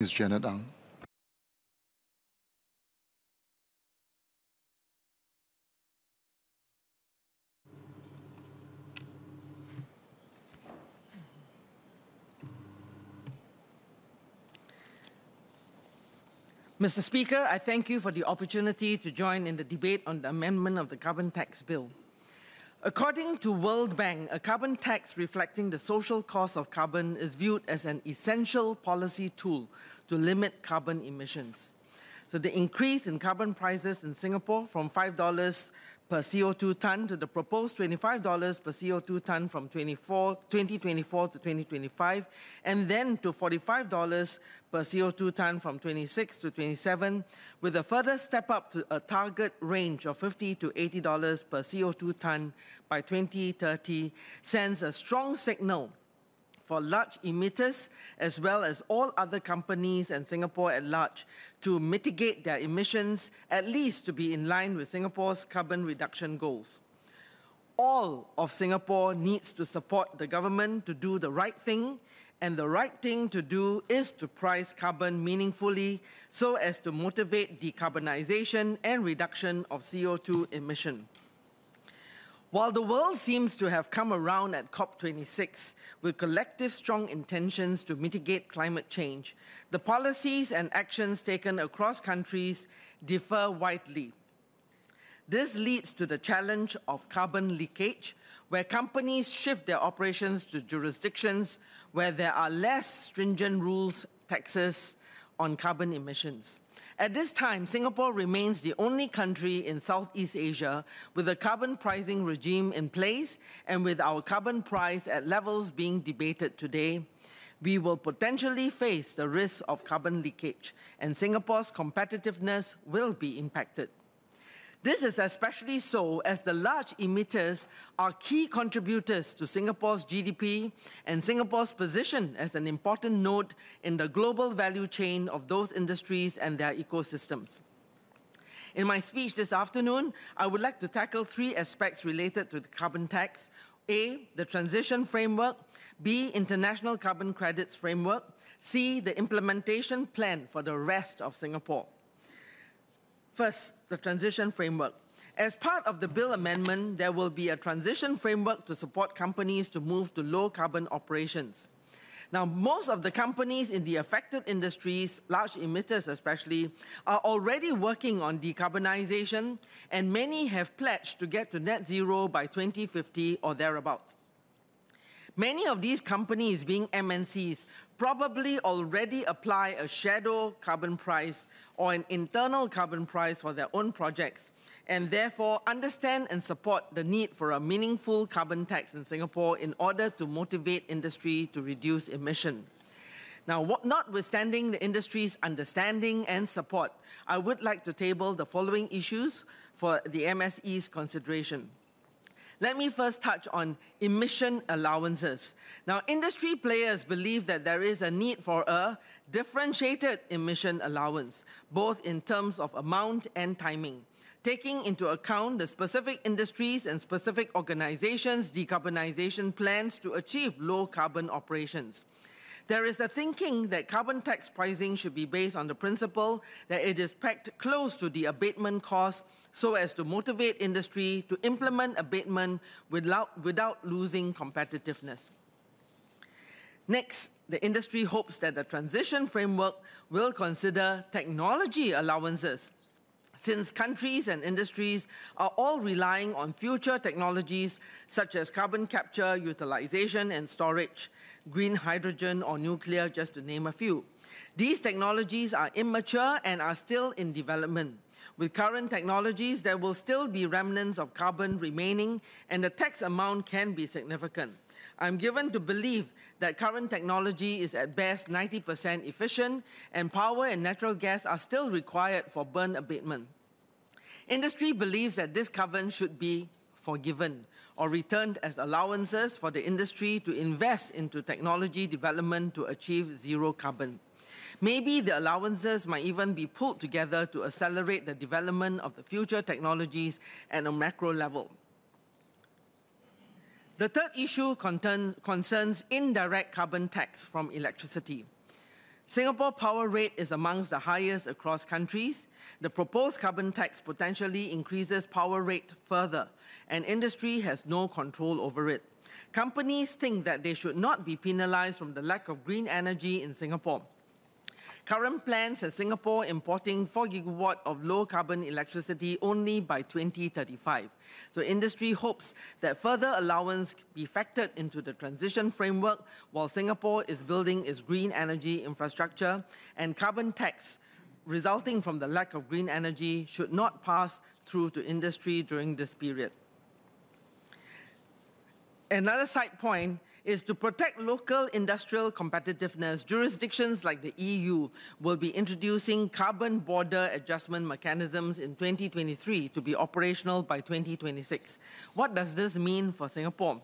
Ms. Janet Ang. Mr. Speaker, I thank you for the opportunity to join in the debate on the amendment of the carbon tax bill. According to World Bank, a carbon tax reflecting the social cost of carbon is viewed as an essential policy tool to limit carbon emissions. So the increase in carbon prices in Singapore from $5 per CO2 ton to the proposed $25 per CO2 ton from 2024 to 2025, and then to $45 per CO2 ton from 26 to 27, with a further step up to a target range of $50 to $80 per CO2 ton by 2030, sends a strong signal for large emitters, as well as all other companies and Singapore at large, to mitigate their emissions, at least to be in line with Singapore's carbon reduction goals. All of Singapore needs to support the government to do the right thing, and the right thing to do is to price carbon meaningfully so as to motivate decarbonization and reduction of CO2 emission. While the world seems to have come around at COP26 with collective strong intentions to mitigate climate change, the policies and actions taken across countries differ widely. This leads to the challenge of carbon leakage, where companies shift their operations to jurisdictions where there are less stringent rules, taxes on carbon emissions. At this time, Singapore remains the only country in Southeast Asia with a carbon pricing regime in place, and with our carbon price at levels being debated today, we will potentially face the risk of carbon leakage, and Singapore's competitiveness will be impacted. This is especially so as the large emitters are key contributors to Singapore's GDP and Singapore's position as an important node in the global value chain of those industries and their ecosystems. In my speech this afternoon, I would like to tackle three aspects related to the carbon tax: A, the transition framework; B, international carbon credits framework; C, the implementation plan for the rest of Singapore. First, the transition framework. As part of the bill amendment, there will be a transition framework to support companies to move to low-carbon operations. Now, most of the companies in the affected industries, large emitters especially, are already working on decarbonization, and many have pledged to get to net zero by 2050 or thereabouts. Many of these companies, being MNCs, probably already apply a shadow carbon price or an internal carbon price for their own projects, and therefore understand and support the need for a meaningful carbon tax in Singapore in order to motivate industry to reduce emission. Now, notwithstanding the industry's understanding and support, I would like to table the following issues for the MSE's consideration. Let me first touch on emission allowances. Now, industry players believe that there is a need for a differentiated emission allowance, both in terms of amount and timing, taking into account the specific industries and specific organizations' decarbonization plans to achieve low-carbon operations. There is a thinking that carbon tax pricing should be based on the principle that it is pegged close to the abatement cost so as to motivate industry to implement abatement without losing competitiveness. Next, the industry hopes that the transition framework will consider technology allowances, since countries and industries are all relying on future technologies such as carbon capture, utilization and storage, green hydrogen or nuclear, just to name a few. These technologies are immature and are still in development. With current technologies, there will still be remnants of carbon remaining, and the tax amount can be significant. I'm given to believe that current technology is at best 90% efficient, and power and natural gas are still required for burn abatement. Industry believes that this carbon should be forgiven or returned as allowances for the industry to invest into technology development to achieve zero carbon. Maybe the allowances might even be pulled together to accelerate the development of the future technologies at a macro level. The third issue concerns indirect carbon tax from electricity. Singapore power rate is amongst the highest across countries. The proposed carbon tax potentially increases power rate further, and industry has no control over it. Companies think that they should not be penalized from the lack of green energy in Singapore. Current plans has Singapore importing 4 gigawatt of low-carbon electricity only by 2035. So industry hopes that further allowance be factored into the transition framework while Singapore is building its green energy infrastructure, and carbon tax resulting from the lack of green energy should not pass through to industry during this period. Another side point is to protect local industrial competitiveness. Jurisdictions like the EU will be introducing carbon border adjustment mechanisms in 2023 to be operational by 2026. What does this mean for Singapore?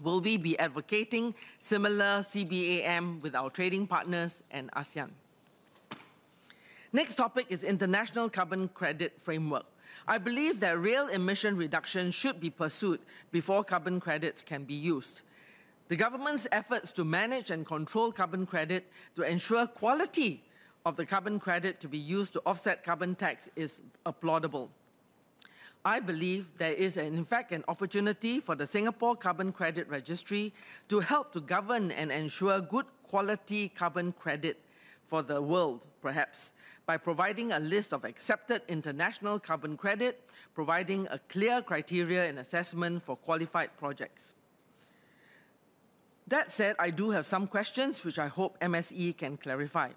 Will we be advocating similar CBAM with our trading partners and ASEAN? Next topic is international carbon credit framework. I believe that real emission reduction should be pursued before carbon credits can be used. The government's efforts to manage and control carbon credit to ensure quality of the carbon credit to be used to offset carbon tax is applaudable. I believe there is, in fact, an opportunity for the Singapore Carbon Credit Registry to help to govern and ensure good quality carbon credit for the world, perhaps, by providing a list of accepted international carbon credit, providing a clear criteria and assessment for qualified projects. That said, I do have some questions which I hope MSE can clarify.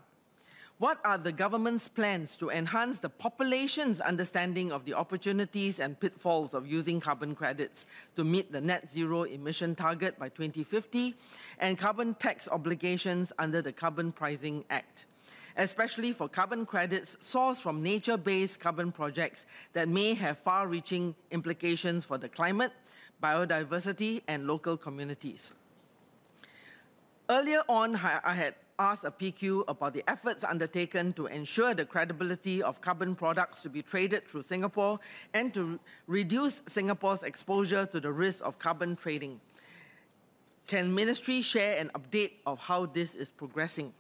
What are the government's plans to enhance the population's understanding of the opportunities and pitfalls of using carbon credits to meet the net zero emission target by 2050 and carbon tax obligations under the Carbon Pricing Act, especially for carbon credits sourced from nature-based carbon projects that may have far-reaching implications for the climate, biodiversity, and local communities? Earlier on, I had asked a PQ about the efforts undertaken to ensure the credibility of carbon products to be traded through Singapore and to reduce Singapore's exposure to the risk of carbon trading. Can Ministry share an update of how this is progressing?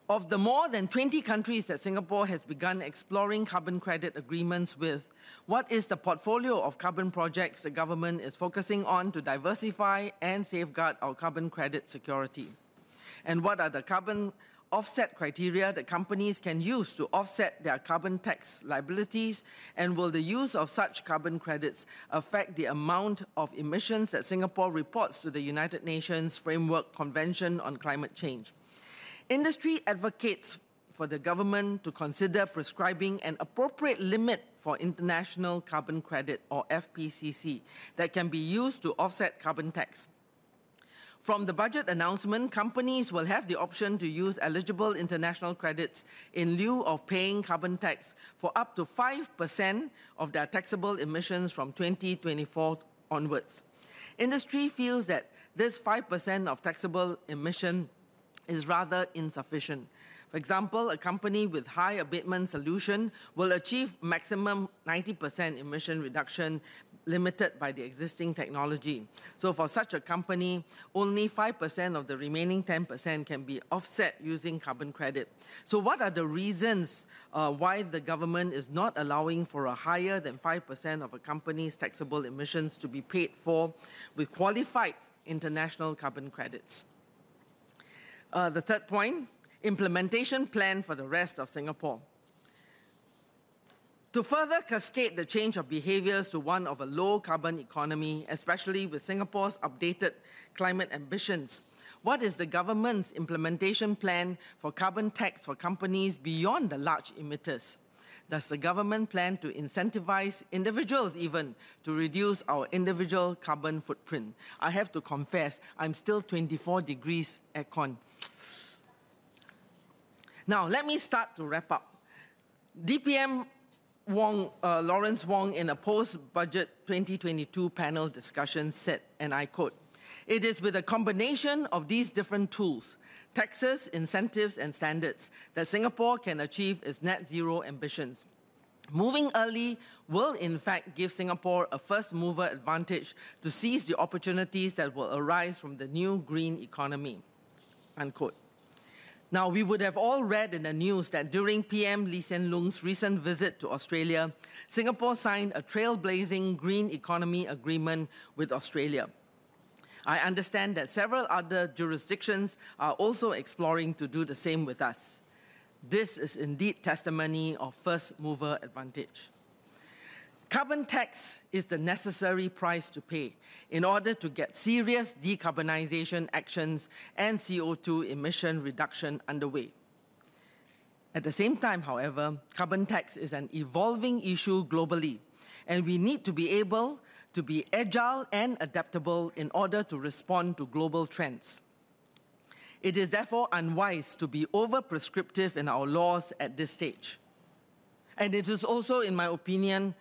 Of the more than 20 countries that Singapore has begun exploring carbon credit agreements with, what is the portfolio of carbon projects the government is focusing on to diversify and safeguard our carbon credit security? And what are the carbon offset criteria that companies can use to offset their carbon tax liabilities? And will the use of such carbon credits affect the amount of emissions that Singapore reports to the United Nations Framework Convention on Climate Change? Industry advocates for the government to consider prescribing an appropriate limit for international carbon credit, or FPCC, that can be used to offset carbon tax. From the budget announcement, companies will have the option to use eligible international credits in lieu of paying carbon tax for up to 5% of their taxable emissions from 2024 onwards. Industry feels that this 5% of taxable emission is rather insufficient. For example, a company with high abatement solution will achieve maximum 90% emission reduction limited by the existing technology. So for such a company, only 5% of the remaining 10% can be offset using carbon credit. So what are the reasons why the government is not allowing for a higher than 5% of a company's taxable emissions to be paid for with qualified international carbon credits? The third point, implementation plan for the rest of Singapore. To further cascade the change of behaviors to one of a low-carbon economy, especially with Singapore's updated climate ambitions, what is the government's implementation plan for carbon tax for companies beyond the large emitters? Does the government plan to incentivize individuals even to reduce our individual carbon footprint? I have to confess, I'm still 24 degrees aircon. Now, let me start to wrap up. DPM Lawrence Wong, in a post-budget 2022 panel discussion, said, and I quote, "It is with a combination of these different tools, taxes, incentives, and standards, that Singapore can achieve its net zero ambitions. Moving early will, in fact, give Singapore a first-mover advantage to seize the opportunities that will arise from the new green economy." Unquote. Now, we would have all read in the news that during PM Lee Hsien Loong's recent visit to Australia, Singapore signed a trailblazing green economy agreement with Australia. I understand that several other jurisdictions are also exploring to do the same with us. This is indeed testimony of first mover advantage. Carbon tax is the necessary price to pay in order to get serious decarbonization actions and CO2 emission reduction underway. At the same time, however, carbon tax is an evolving issue globally, and we need to be able to be agile and adaptable in order to respond to global trends. It is therefore unwise to be over-prescriptive in our laws at this stage. And it is also, in my opinion,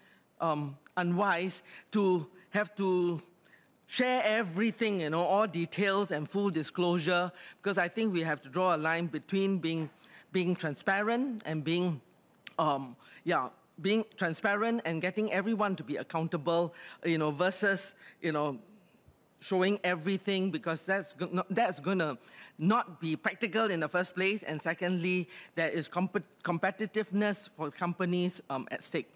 unwise to have to share everything, all details and full disclosure, because I think we have to draw a line between being transparent and being transparent and getting everyone to be accountable, versus, showing everything, because that's going to not be practical in the first place, and secondly, there is competitiveness for companies at stake.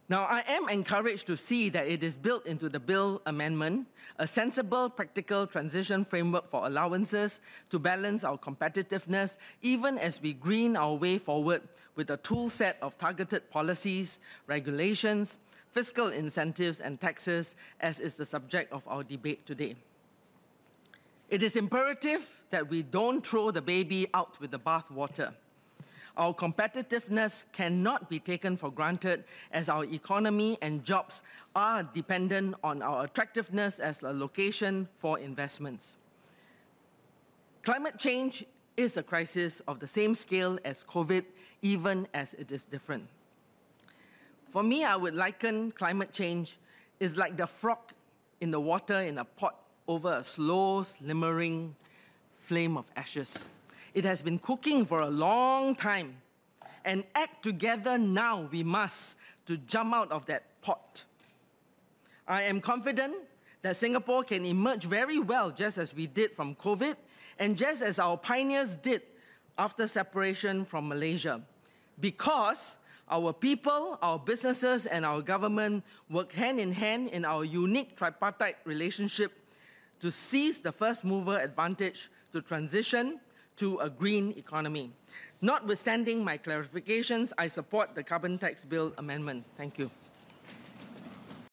Now, I am encouraged to see that it is built into the bill amendment, a sensible, practical transition framework for allowances to balance our competitiveness, even as we green our way forward with a tool set of targeted policies, regulations, fiscal incentives, and taxes, as is the subject of our debate today. It is imperative that we don't throw the baby out with the bathwater. Our competitiveness cannot be taken for granted, as our economy and jobs are dependent on our attractiveness as a location for investments. Climate change is a crisis of the same scale as COVID, even as it is different. For me, I would liken climate change is like the frog in the water in a pot over a slow, slimmering flame of ashes. It has been cooking for a long time, and act together now we must to jump out of that pot. I am confident that Singapore can emerge very well, just as we did from COVID, and just as our pioneers did after separation from Malaysia, because our people, our businesses, and our government work hand in our unique tripartite relationship to seize the first mover advantage to transition to a green economy. Notwithstanding my clarifications, I support the carbon tax bill amendment. Thank you.